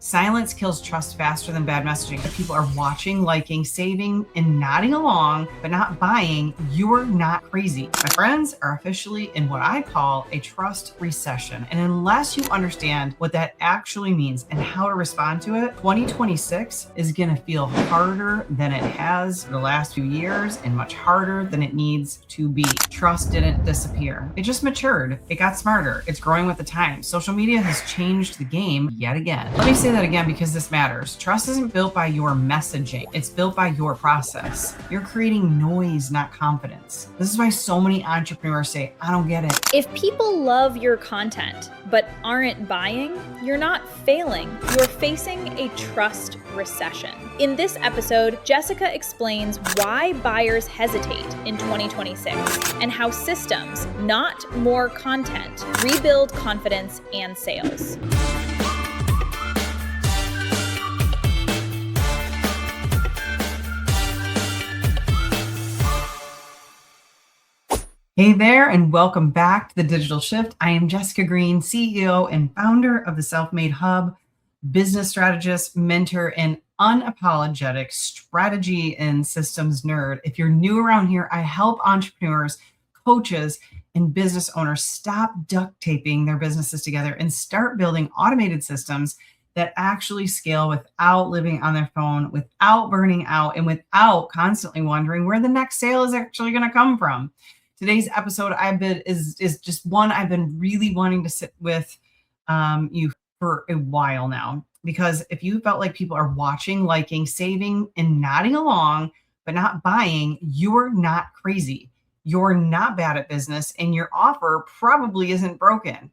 Silence kills trust faster than bad messaging. If people are watching, liking, saving, and nodding along, but not buying, you're not crazy. My friends are officially in what I call a trust recession. And unless you understand what that actually means and how to respond to it, 2026 is going to feel harder than it has for the last few years and much harder than it needs to be. Trust didn't disappear. It just matured. It got smarter. It's growing with the times. Social media has changed the game yet again. Let me say that again because this matters. Trust isn't built by your messaging. It's built by your process. You're creating noise, not confidence. This is why so many entrepreneurs say, I don't get it. If people love your content but aren't buying, you're not failing. You're facing a trust recession. In this episode, Jessica explains why buyers hesitate in 2026 and how systems, not more content, rebuild confidence and sales. Hey there, and welcome back to The Digital Shift. I am Jessica Green, CEO and founder of the Self-Made Hub, business strategist, mentor, and unapologetic strategy and systems nerd. If you're new around here, I help entrepreneurs, coaches, and business owners stop duct taping their businesses together and start building automated systems that actually scale without living on their phone, without burning out, and without constantly wondering where the next sale is actually going to come from. Today's episode is just one I've been really wanting to sit with you for a while now, because if you felt like people are watching, liking, saving, and nodding along, but not buying, you're not crazy. You're not bad at business, and your offer probably isn't broken.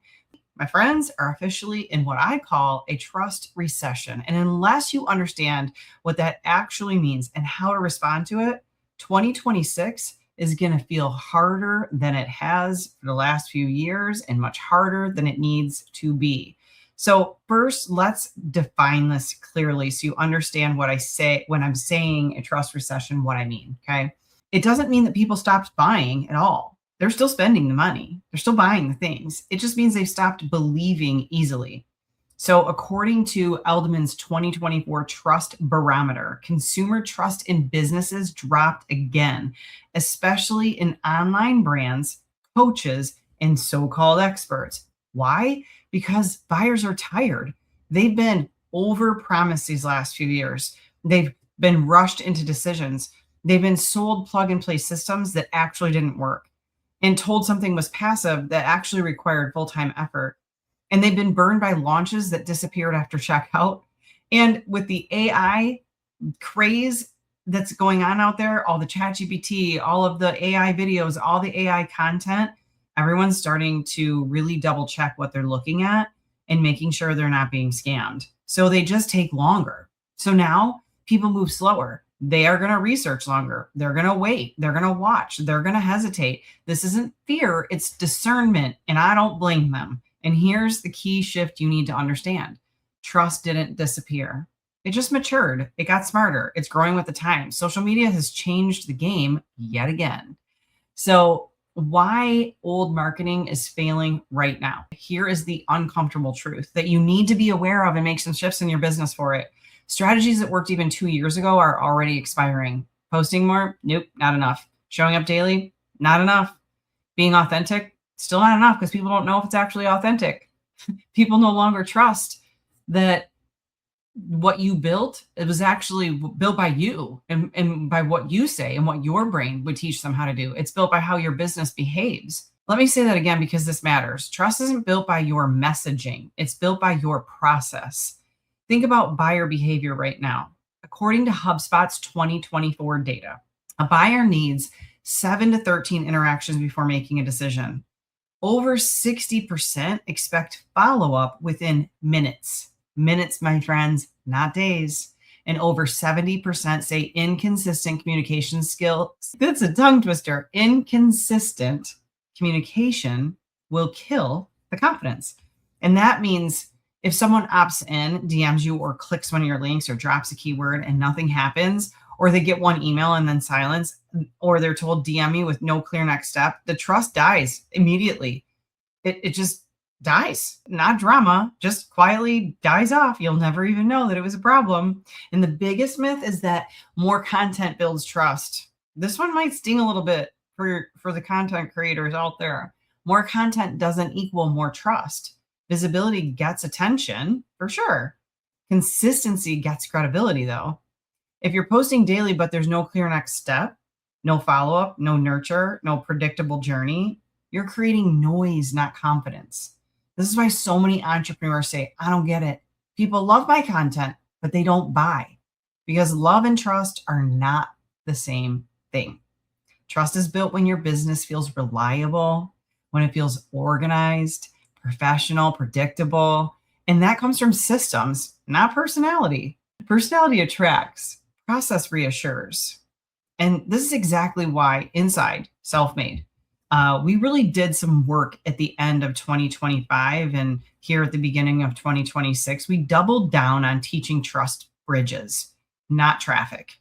My friends are officially in what I call a trust recession. And unless you understand what that actually means and how to respond to it, 2026 is going to feel harder than it has for the last few years and much harder than it needs to be. So first, let's define this clearly so you understand what I say when I'm saying a trust recession, what I mean, okay? It doesn't mean that people stopped buying at all. They're still spending the money. They're still buying the things. It just means they've stopped believing easily. So according to Edelman's 2024 Trust Barometer, consumer trust in businesses dropped again, especially in online brands, coaches, and so-called experts. Why? Because buyers are tired. They've been over-promised these last few years. They've been rushed into decisions. They've been sold plug-and-play systems that actually didn't work, and told something was passive that actually required full-time effort. And they've been burned by launches that disappeared after checkout. And with the AI craze that's going on out there, all the ChatGPT, all of the AI videos, all the AI content, everyone's starting to really double check what they're looking at and making sure they're not being scammed. So they just take longer. So now people move slower. They are going to research longer. They're going to wait. They're going to watch. They're going to hesitate. This isn't fear, it's discernment. And I don't blame them. And here's the key shift you need to understand. Trust didn't disappear. It just matured. It got smarter. It's growing with the times. Social media has changed the game yet again. So why old marketing is failing right now? Here is the uncomfortable truth that you need to be aware of and make some shifts in your business for it. Strategies that worked even 2 years ago are already expiring. Posting more? Nope, not enough. Showing up daily? Not enough. Being authentic? Still not enough, because people don't know if it's actually authentic. People no longer trust that what you built, it was actually built by you and by what you say and what your brain would teach them how to do. It's built by how your business behaves. Let me say that again because this matters. Trust isn't built by your messaging. It's built by your process. Think about buyer behavior right now. According to HubSpot's 2024 data, a buyer needs 7 to 13 interactions before making a decision. Over 60% expect follow-up within minutes. Minutes, my friends, not days. And over 70% say inconsistent communication skill. That's a tongue twister. Inconsistent communication will kill the confidence. And that means if someone opts in, DMs you, or clicks one of your links or drops a keyword and nothing happens, or they get one email and then silence, or they're told DM me with no clear next step, the trust dies immediately. It just dies. Not drama, just quietly dies off. You'll never even know that it was a problem. And the biggest myth is that more content builds trust. This one might sting a little bit for the content creators out there. More content doesn't equal more trust. Visibility gets attention for sure. Consistency gets credibility though. If you're posting daily, but there's no clear next step, no follow-up, no nurture, no predictable journey, you're creating noise, not confidence. This is why so many entrepreneurs say, I don't get it. People love my content, but they don't buy, because love and trust are not the same thing. Trust is built when your business feels reliable, when it feels organized, professional, predictable, and that comes from systems, not personality. Personality attracts, process reassures. And this is exactly why inside Self-Made, we really did some work at the end of 2025 and here at the beginning of 2026. We doubled down on teaching trust bridges, not traffic.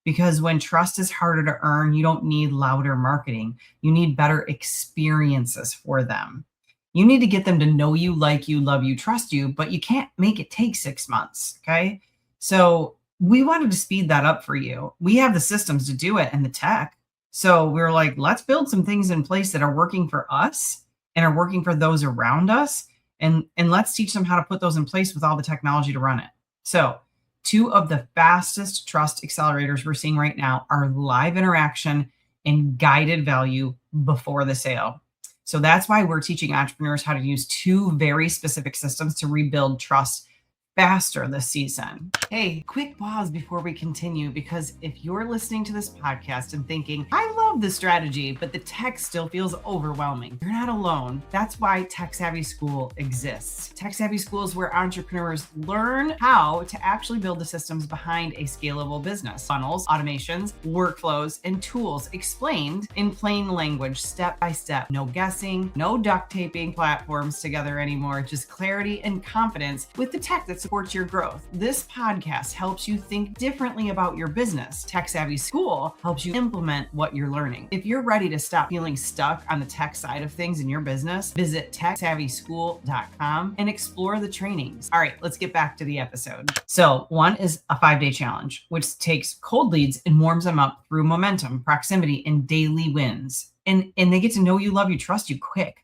Because when trust is harder to earn, you don't need louder marketing. You need better experiences for them. You need to get them to know you, like you, love you, trust you, but you can't make it take 6 months. Okay. So we wanted to speed that up for you. We have the systems to do it and the tech. So we were like, let's build some things in place that are working for us and are working for those around us. And let's teach them how to put those in place with all the technology to run it. So 2 of the fastest trust accelerators we're seeing right now are live interaction and guided value before the sale. So that's why we're teaching entrepreneurs how to use 2 very specific systems to rebuild trust faster this season. Hey, quick pause before we continue, because if you're listening to this podcast and thinking, I love this strategy, but the tech still feels overwhelming, you're not alone. That's why Tech Savvy School exists. Tech Savvy School is where entrepreneurs learn how to actually build the systems behind a scalable business. Funnels, automations, workflows, and tools explained in plain language, step by step. No guessing, no duct taping platforms together anymore, just clarity and confidence with the tech that supports your growth. This podcast helps you think differently about your business. Tech Savvy School helps you implement what you're learning. If you're ready to stop feeling stuck on the tech side of things in your business, visit techsavvyschool.com and explore the trainings. All right, let's get back to the episode. So 1 is a 5-day challenge, which takes cold leads and warms them up through momentum, proximity, and daily wins. And they get to know you, love you, trust you quick.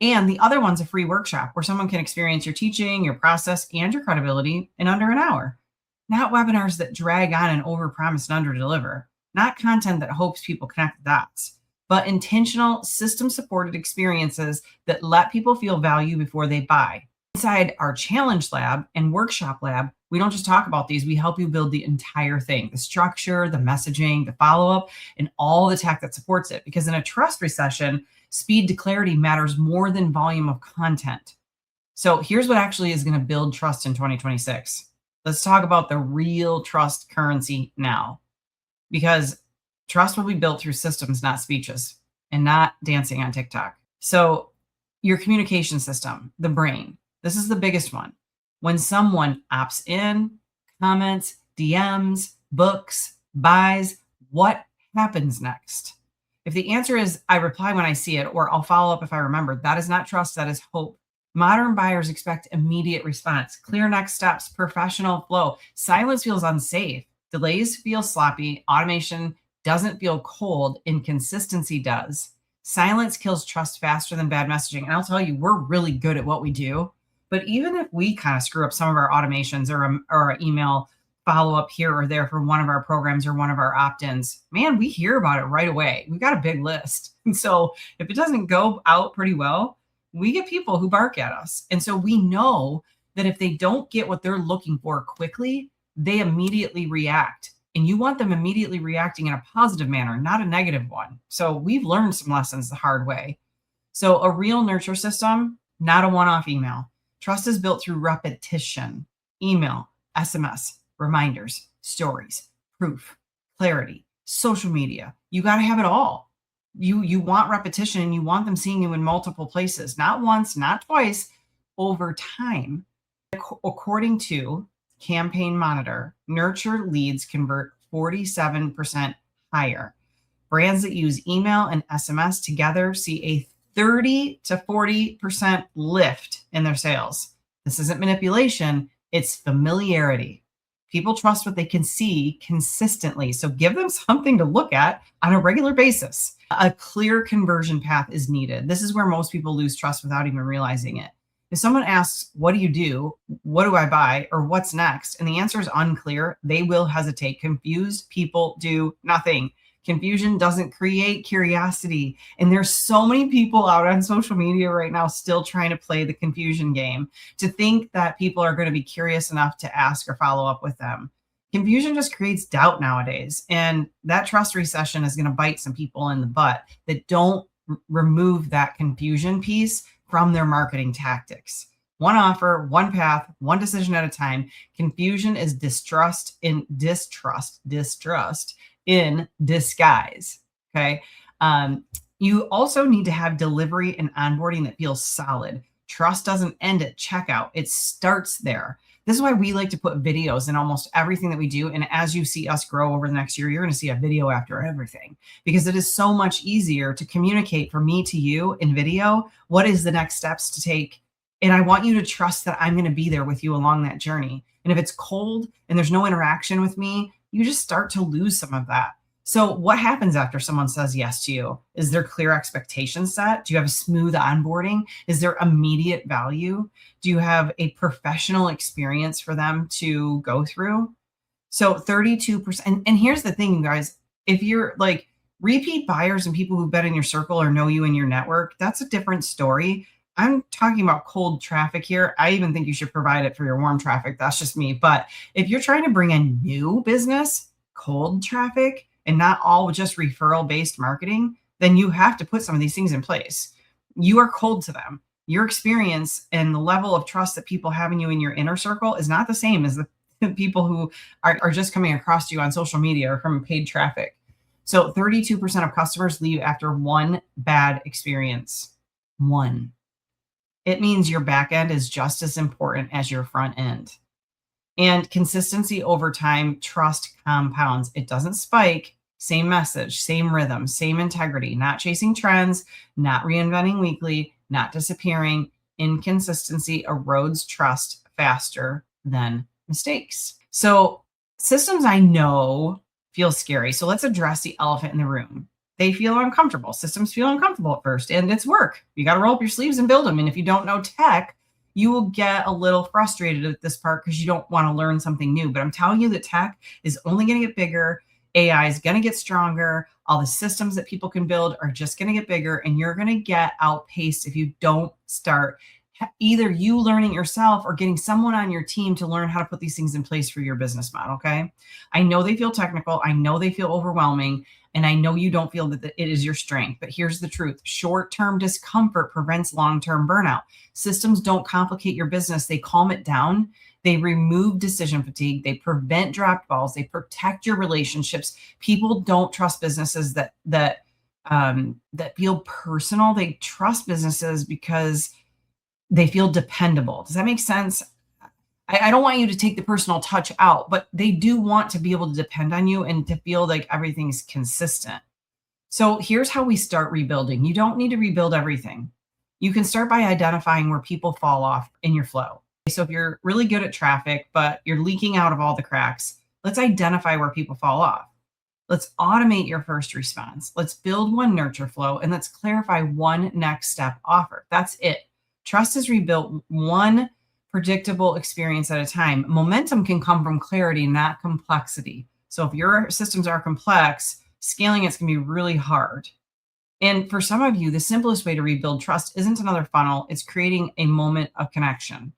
And the other one's a free workshop where someone can experience your teaching, your process, and your credibility in under an hour. Not webinars that drag on and overpromise and underdeliver. Not content that hopes people connect the dots, but intentional, system-supported experiences that let people feel value before they buy. Inside our challenge lab and workshop lab, we don't just talk about these, we help you build the entire thing, the structure, the messaging, the follow-up, and all the tech that supports it. Because in a trust recession, speed to clarity matters more than volume of content. So here's what actually is going to build trust in 2026. Let's talk about the real trust currency now, because trust will be built through systems, not speeches, and not dancing on TikTok. So your communication system, the brain, this is the biggest one. When someone opts in, comments, DMs, books, buys, what happens next? If the answer is, I reply when I see it, or I'll follow up if I remember, that is not trust, that is hope. Modern buyers expect immediate response, clear next steps, professional flow. Silence feels unsafe. Delays feel sloppy. Automation doesn't feel cold. Inconsistency does. Silence kills trust faster than bad messaging. And I'll tell you, we're really good at what we do. But even if we kind of screw up some of our automations or email follow-up here or there for one of our programs or one of our opt-ins, man, we hear about it right away. We've got a big list. And so if it doesn't go out pretty well, we get people who bark at us. And so we know that if they don't get what they're looking for quickly, they immediately react. And you want them immediately reacting in a positive manner, not a negative one. So we've learned some lessons the hard way. So a real nurture system, not a one-off email. Trust is built through repetition, email, SMS, reminders, stories, proof, clarity, social media. You got to have it all. You want repetition, and you want them seeing you in multiple places, not once, not twice, over time. According to Campaign Monitor, nurture leads convert 47% higher. Brands that use email and SMS together see a 30 to 40% lift in their sales. This isn't manipulation, it's familiarity. People trust what they can see consistently. So give them something to look at on a regular basis. A clear conversion path is needed. This is where most people lose trust without even realizing it. If someone asks, what do? What do I buy? Or what's next? And the answer is unclear, they will hesitate. Confused people do nothing. Confusion doesn't create curiosity. And there's so many people out on social media right now still trying to play the confusion game, to think that people are going to be curious enough to ask or follow up with them. Confusion just creates doubt nowadays. And that trust recession is going to bite some people in the butt that don't remove that confusion piece from their marketing tactics. One offer, one path, one decision at a time. Confusion is distrust in disguise. Okay. You also need to have delivery and onboarding that feels solid. Trust doesn't end at checkout, it starts there. This is why we like to put videos in almost everything that we do. And as you see us grow over the next year, you're going to see a video after everything, because it is so much easier to communicate for me to you in video. What is the next steps to take? And I want you to trust that I'm going to be there with you along that journey. And if it's cold and there's no interaction with me, you just start to lose some of that. So what happens after someone says yes to you? Is there clear expectations set? Do you have a smooth onboarding? Is there immediate value? Do you have a professional experience for them to go through? So 32%. And here's the thing, you guys, if you're like repeat buyers and people who've been in your circle or know you in your network, that's a different story. I'm talking about cold traffic here. I even think you should provide it for your warm traffic. That's just me. But if you're trying to bring in new business, cold traffic, and not all just referral-based marketing, then you have to put some of these things in place. You are cold to them. Your experience and the level of trust that people have in you in your inner circle is not the same as the people who are just coming across you on social media or from paid traffic. So 32% of customers leave after one bad experience. One. It means your back end is just as important as your front end. And consistency over time, trust compounds. It doesn't spike. Same message, same rhythm, same integrity, not chasing trends, not reinventing weekly, not disappearing. Inconsistency erodes trust faster than mistakes. So systems I know feel scary. So let's address the elephant in the room. They feel uncomfortable. Systems feel uncomfortable at first, and it's work. You got to roll up your sleeves and build them. And if you don't know tech, you will get a little frustrated at this part because you don't want to learn something new. But I'm telling you that tech is only going to get bigger. AI is going to get stronger. All the systems that people can build are just going to get bigger, and you're going to get outpaced if you don't start either you learning yourself or getting someone on your team to learn how to put these things in place for your business model. Okay. I know they feel technical. I know they feel overwhelming. And I know you don't feel that it is your strength, but here's the truth. Short-term discomfort prevents long-term burnout. Systems don't complicate your business. They calm it down. They remove decision fatigue. They prevent dropped balls. They protect your relationships. People don't trust businesses that feel personal. They trust businesses because they feel dependable. Does that make sense? I don't want you to take the personal touch out, but they do want to be able to depend on you and to feel like everything's consistent. So here's how we start rebuilding. You don't need to rebuild everything. You can start by identifying where people fall off in your flow. So if you're really good at traffic, but you're leaking out of all the cracks, let's identify where people fall off. Let's automate your first response. Let's build one nurture flow, and let's clarify one next step offer. That's it. Trust is rebuilt one predictable experience at a time. Momentum can come from clarity, not complexity. So if your systems are complex, scaling it's going to be really hard. And for some of you, the simplest way to rebuild trust isn't another funnel. It's creating a moment of connection.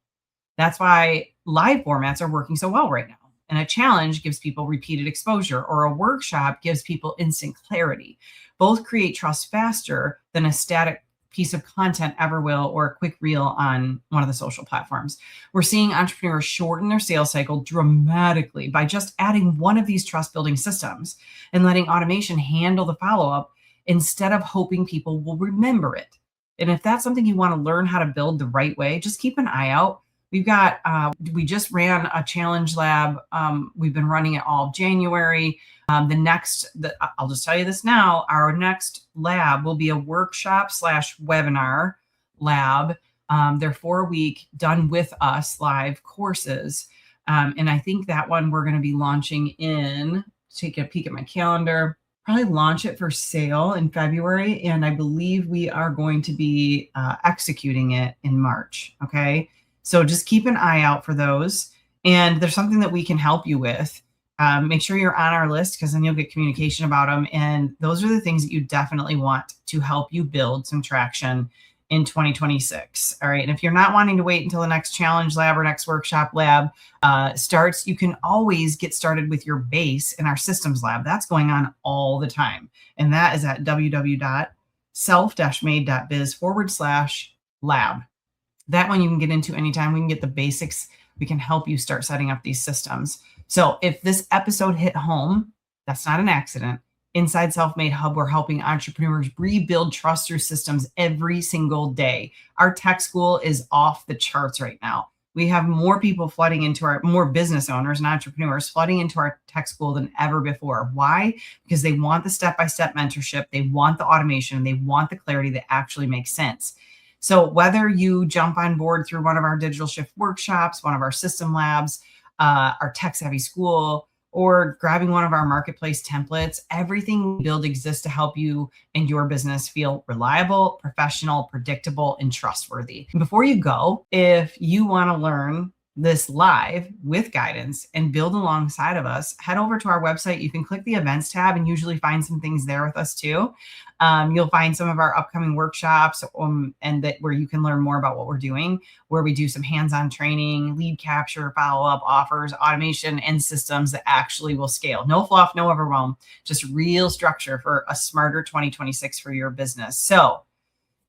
That's why live formats are working so well right now. And a challenge gives people repeated exposure, or a workshop gives people instant clarity. Both create trust faster than a static piece of content ever will, or a quick reel on one of the social platforms. We're seeing entrepreneurs shorten their sales cycle dramatically by just adding one of these trust building systems and letting automation handle the follow-up instead of hoping people will remember it. And if that's something you want to learn how to build the right way, just keep an eye out. We've got, we just ran a challenge lab. We've been running it all of January. I'll just tell you this now, our next lab will be a workshop/webinar lab. They're 4-week done with us live courses. And I think that one we're going to be launching in, take a peek at my calendar, probably launch it for sale in February. And I believe we are going to be executing it in March. Okay. So just keep an eye out for those. And there's something that we can help you with. Make sure you're on our list, because then you'll get communication about them. And those are the things that you definitely want to help you build some traction in 2026. All right. And if you're not wanting to wait until the next challenge lab or next workshop lab starts, you can always get started with your base in our systems lab. That's going on all the time. And that is at www.self-made.biz/lab. That one you can get into anytime. We can get the basics. We can help you start setting up these systems. So if this episode hit home, that's not an accident. Inside Self-Made Hub, we're helping entrepreneurs rebuild trust through systems every single day. Our tech school is off the charts right now. We have more people flooding into more business owners and entrepreneurs flooding into our tech school than ever before. Why? Because they want the step-by-step mentorship. They want the automation. They want the clarity that actually makes sense. So whether you jump on board through one of our Digital Shift workshops, one of our system labs, our tech savvy school, or grabbing one of our marketplace templates, everything we build exists to help you and your business feel reliable, professional, predictable, and trustworthy. And before you go, if you want to learn this live with guidance and build alongside of us, head over to our website. You can click the events tab and usually find some things there with us too. You'll find some of our upcoming workshops and that where you can learn more about what we're doing, where we do some hands-on training, lead capture, follow-up offers, automation, and systems that actually will scale. No fluff, no overwhelm, just real structure for a smarter 2026 for your business. So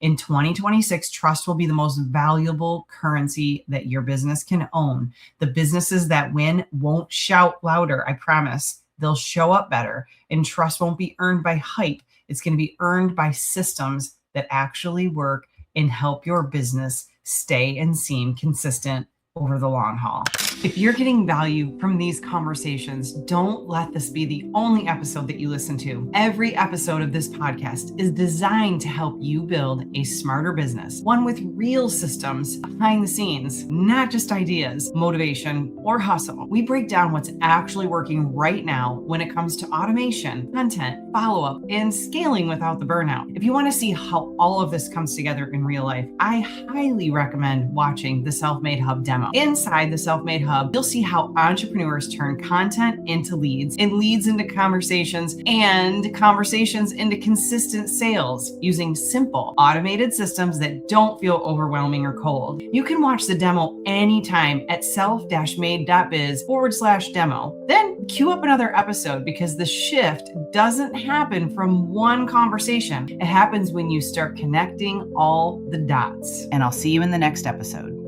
in 2026, trust will be the most valuable currency that your business can own. The businesses that win won't shout louder, I promise. They'll show up better, and trust won't be earned by hype. It's going to be earned by systems that actually work and help your business stay and seem consistent over the long haul. If you're getting value from these conversations, don't let this be the only episode that you listen to. Every episode of this podcast is designed to help you build a smarter business, one with real systems behind the scenes, not just ideas, motivation, or hustle. We break down what's actually working right now when it comes to automation, content, follow-up, and scaling without the burnout. If you want to see how all of this comes together in real life, I highly recommend watching the Self-Made Hub demo. Inside the Self-Made Hub, you'll see how entrepreneurs turn content into leads and leads into conversations and conversations into consistent sales using simple automated systems that don't feel overwhelming or cold. You can watch the demo anytime at self-made.biz/demo. Then queue up another episode, because the shift doesn't happen from one conversation. It happens when you start connecting all the dots. And I'll see you in the next episode.